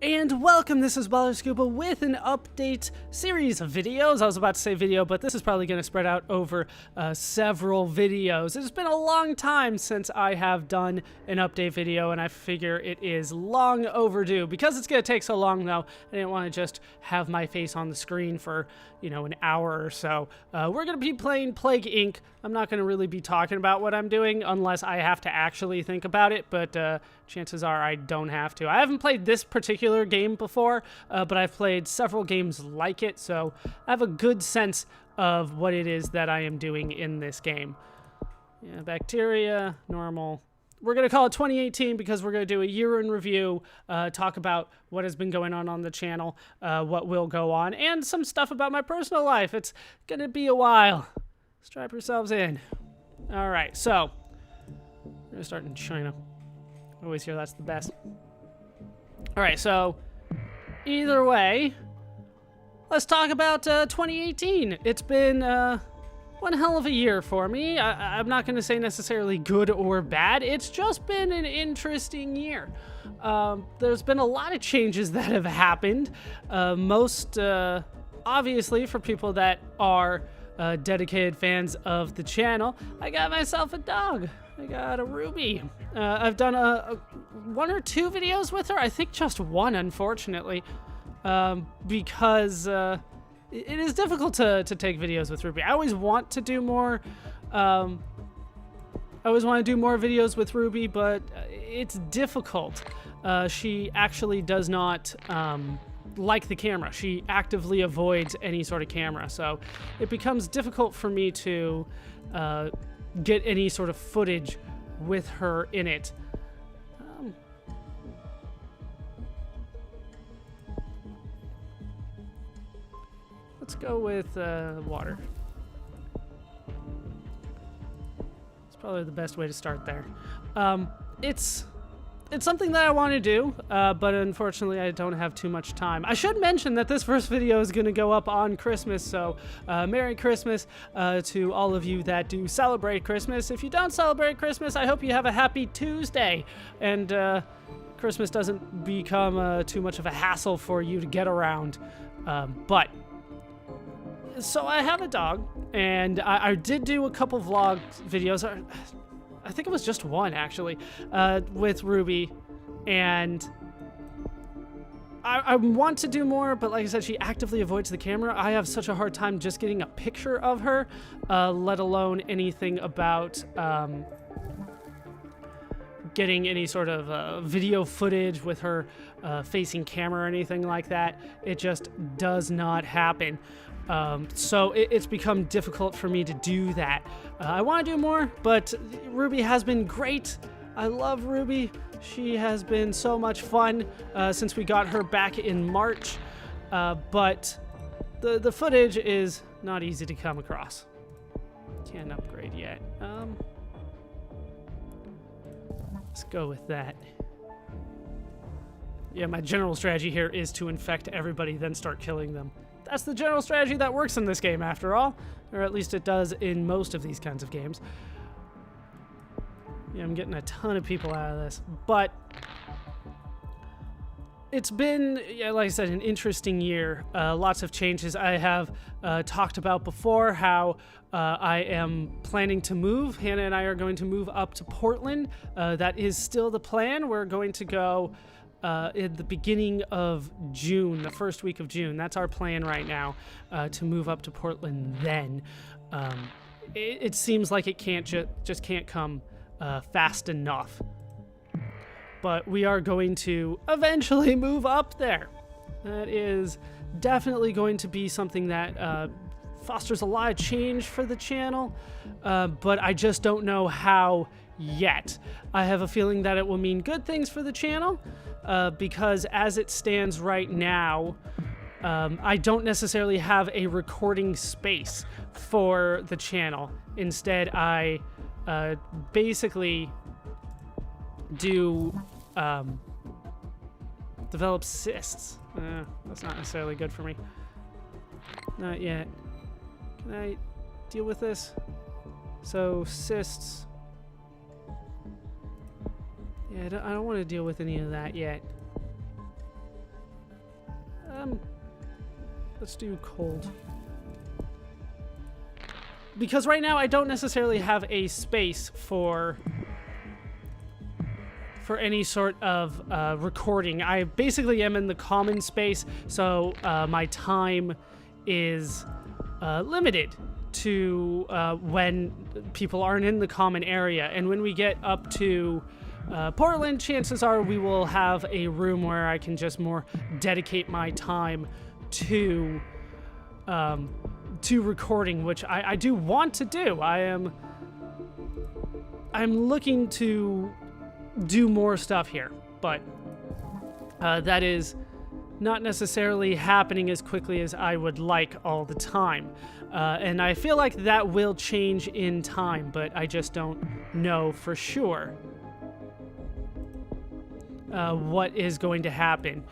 And welcome, this is ballerscuba with an update series of videos. I was about to say video, but this is probably going to spread out over several videos. It's been a long time since I have done an update video, and I figure it is long overdue. Because it's going to take so long, though, I didn't want to just have my face on the screen for, an hour or so. We're going to be playing Plague Inc. I'm not going to really be talking about what I'm doing unless I have to actually think about it, but chances are I don't have to. I haven't played this particular game before, but I've played several games like it, so I have a good sense of what it is that I am doing in this game. Yeah, bacteria, normal. We're going to call it 2018 because we're going to do a year in review, talk about what has been going on the channel, what will go on, and some stuff about my personal life. It's going to be a while. Strap yourselves in. All right, so we're going to start in China. I always hear that's the best. All right, so either way, let's talk about 2018. It's been one hell of a year for me. I'm not going to say necessarily good or bad. It's just been an interesting year. There's been a lot of changes that have happened. Most obviously for people that are dedicated fans of the channel, I got myself a dog. I got a Ruby. I've done one or two videos with her. I think just one, unfortunately, because it is difficult to take videos with Ruby. I always want to do more. I always want to do more videos with Ruby, but it's difficult. She actually does not like the camera. She actively avoids any sort of camera, so it becomes difficult for me to get any sort of footage with her in it. Let's go with water. It's probably the best way to start there. It's something that I want to do, but unfortunately I don't have too much time. I should mention that this first video is going to go up on Christmas, so Merry Christmas to all of you that do celebrate Christmas. If you don't celebrate Christmas, I hope you have a happy Tuesday, and Christmas doesn't become too much of a hassle for you to get around. So I have a dog, and I did do a couple vlog videos. I think it was just one, actually, with Ruby, and I want to do more, but like I said, she actively avoids the camera. I have such a hard time just getting a picture of her, let alone anything about getting any sort of video footage with her facing camera or anything like that. It just does not happen. So it's become difficult for me to do that. I want to do more, but Ruby has been great. I love Ruby. She has been so much fun since we got her back in March, but the footage is not easy to come across. Can't upgrade yet. Let's go with that. Yeah, my general strategy here is to infect everybody, then start killing them. That's the general strategy that works in this game, after all. Or at least it does in most of these kinds of games. Yeah, I'm getting a ton of people out of this. But it's been, yeah, like I said, an interesting year. Lots of changes. I have talked about before how I am planning to move. Hannah and I are going to move up to Portland. That is still the plan. We're going to go in the beginning of June, the first week of June. That's our plan right now, to move up to Portland then. It seems like it can't just can't come fast enough. But we are going to eventually move up there. That is definitely going to be something that fosters a lot of change for the channel, but I just don't know how yet. I have a feeling that it will mean good things for the channel, because as it stands right now, I don't necessarily have a recording space for the channel. Instead, I basically do develop cysts. That's not necessarily good for me. Not yet. Can I deal with this? So, cysts. Yeah, I don't want to deal with any of that yet. let's do cold. Because right now I don't necessarily have a space for any sort of recording. I basically am in the common space, so my time is limited to when people aren't in the common area. And when we get up to Portland, chances are we will have a room where I can just more dedicate my time to recording, which I do want to do. I'm looking to do more stuff here, but that is not necessarily happening as quickly as I would like all the time. And I feel like that will change in time, but I just don't know for sure what is going to happen.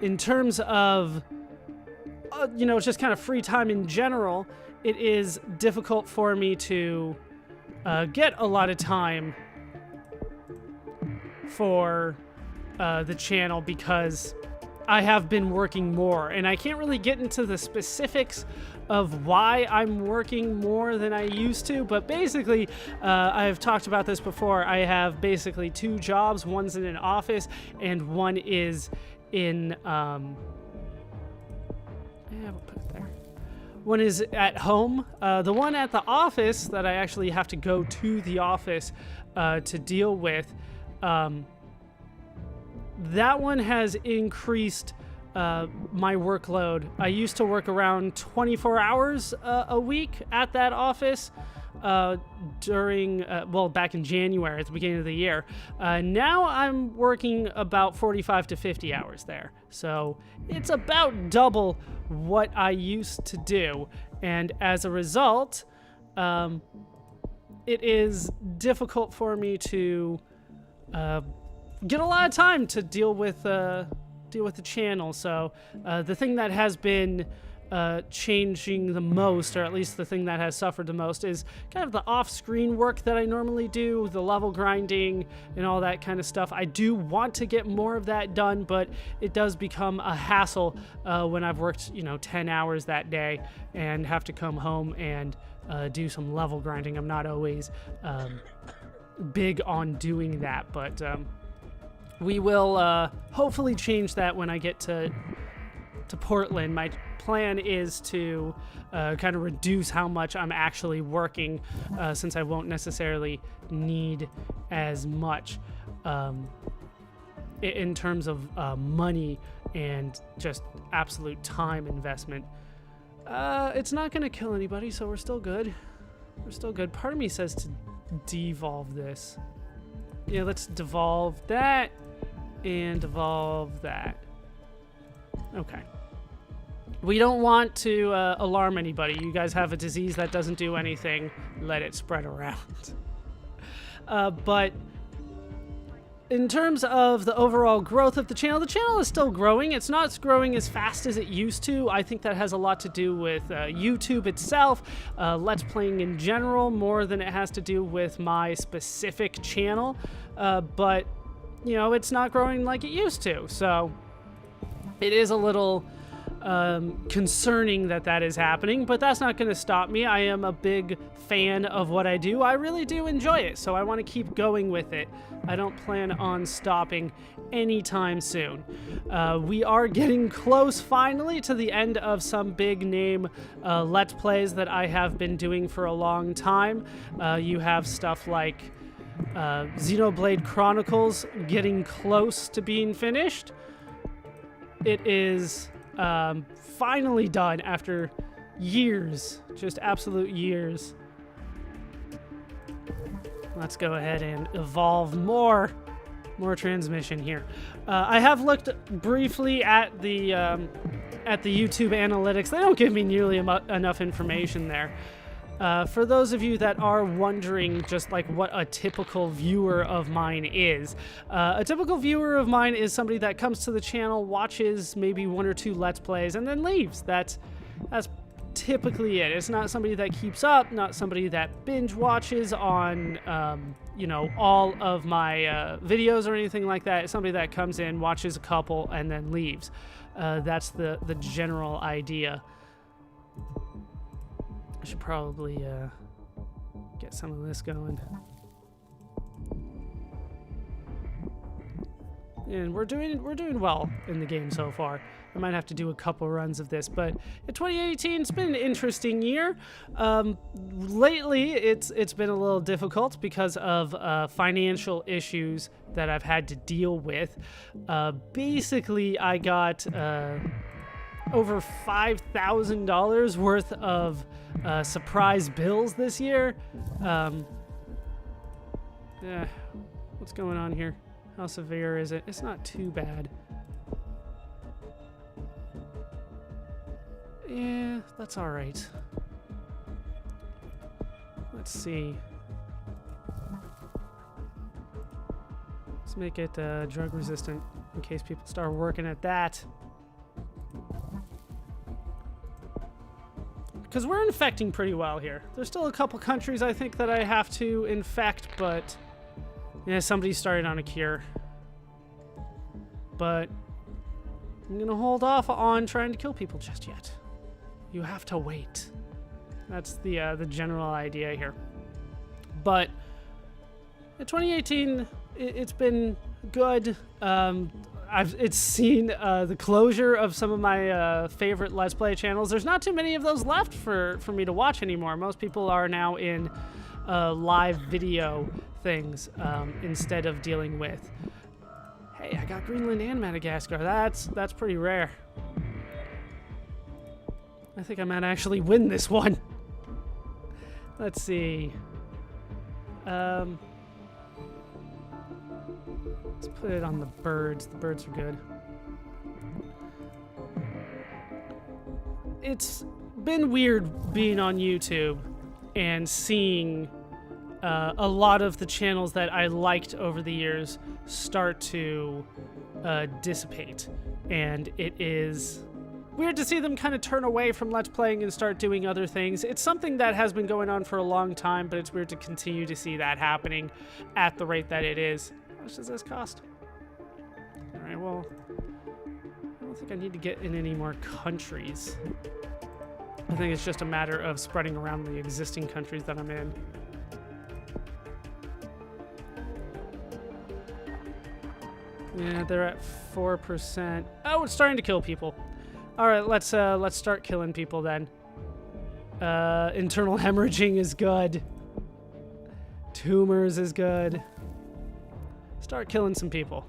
In terms of, just kind of free time in general, it is difficult for me to get a lot of time for the channel because I have been working more, and I can't really get into the specifics of why I'm working more than I used to, but basically, I've talked about this before. I have basically 2 jobs. One's in an office, and one is in, we'll put it there. One is at home. The one at the office that I actually have to go to the office to deal with, that one has increased my workload. I used to work around 24 hours a week at that office during, back in January, at the beginning of the year. Now I'm working about 45 to 50 hours there. So it's about double what I used to do. And as a result, it is difficult for me to get a lot of time to deal with the channel. So the thing that has been changing the most, or at least the thing that has suffered the most, is kind of the off-screen work that I normally do, the level grinding and all that kind of stuff. I do want to get more of that done, but it does become a hassle when I've worked 10 hours that day and have to come home and do some level grinding. I'm not always big on doing that, but we will hopefully change that when I get to Portland. My plan is to kind of reduce how much I'm actually working, since I won't necessarily need as much in terms of money and just absolute time investment. It's not going to kill anybody, so we're still good. We're still good. Part of me says to devolve this. Yeah, let's devolve that and devolve that. Okay. We don't want to alarm anybody. You guys have a disease that doesn't do anything. Let it spread around. But in terms of the overall growth of the channel is still growing. It's not growing as fast as it used to. I think that has a lot to do with YouTube itself, Let's Playing in general, more than it has to do with my specific channel. But, it's not growing like it used to. So it is a little concerning that is happening, but that's not going to stop me. I am a big fan of what I do. I really do enjoy it, so I want to keep going with it. I don't plan on stopping anytime soon. We are getting close finally to the end of some big name Let's Plays that I have been doing for a long time. You have stuff like Xenoblade Chronicles getting close to being finished. It is finally done after years, just absolute years. Let's go ahead and evolve more transmission here. I have looked briefly at the YouTube analytics. They don't give me nearly enough information there. For those of you that are wondering just like what a typical viewer of mine is, a typical viewer of mine is somebody that comes to the channel, watches maybe 1 or 2 Let's Plays, and then leaves. That's typically it. It's not somebody that keeps up, not somebody that binge watches on, you know, all of my videos or anything like that. It's somebody that comes in, watches a couple, and then leaves. That's the general idea. I should probably get some of this going. And we're doing well in the game so far. I might have to do a couple runs of this, but in 2018, it's been an interesting year. Lately, it's been a little difficult because of financial issues that I've had to deal with. Basically, I got over $5,000 worth of surprise bills this year. What's going on here? How severe is it? It's not too bad. Yeah, that's all right. Let's see. Let's make it drug resistant in case people start working at that. Because we're infecting pretty well here. There's still a couple countries I think that I have to infect, but yeah, somebody started on a cure. But I'm gonna hold off on trying to kill people just yet. You have to wait. That's the general idea here. But in 2018, it's been good. It's seen the closure of some of my favorite Let's Play channels. There's not too many of those left for me to watch anymore. Most people are now in live video things instead of dealing with. Hey, I got Greenland and Madagascar. That's pretty rare. I think I might actually win this one. Let's see. Let's put it on the birds. The birds are good. It's been weird being on YouTube and seeing a lot of the channels that I liked over the years start to dissipate. And it is weird to see them kind of turn away from Let's Playing and start doing other things. It's something that has been going on for a long time, but it's weird to continue to see that happening at the rate that it is. How much does this cost? Alright, well, I don't think I need to get in any more countries. I think it's just a matter of spreading around the existing countries that I'm in. Yeah, they're at 4%. Oh, it's starting to kill people. All right, let's start killing people then. Internal hemorrhaging is good. Tumors is good. Start killing some people.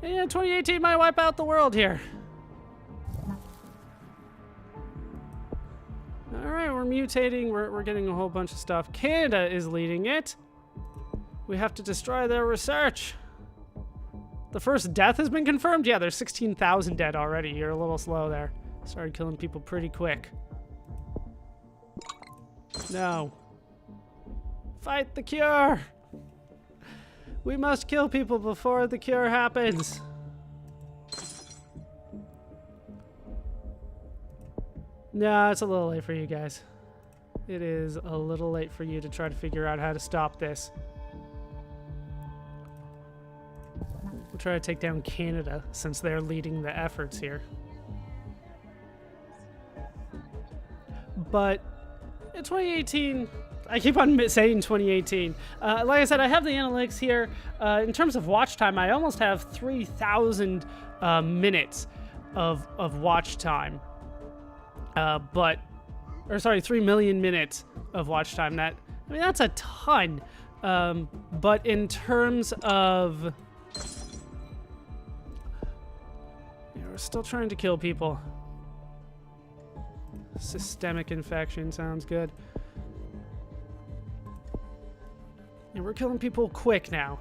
Yeah, 2018 might wipe out the world here. All right, we're mutating. We're getting a whole bunch of stuff. Canada is leading it. We have to destroy their research. The first death has been confirmed? Yeah, there's 16,000 dead already. You're a little slow there. Started killing people pretty quick. No. Fight the cure! We must kill people before the cure happens. No, it's a little late for you guys. It is a little late for you to try to figure out how to stop this. We'll try to take down Canada since they're leading the efforts here. But in 2018, I keep on saying 2018. Like I said, I have the analytics here. In terms of watch time, I almost have 3,000 minutes of watch time. 3 million minutes of watch time. That's a ton. But in terms of... we're still trying to kill people. Systemic infection sounds good. And we're killing people quick now.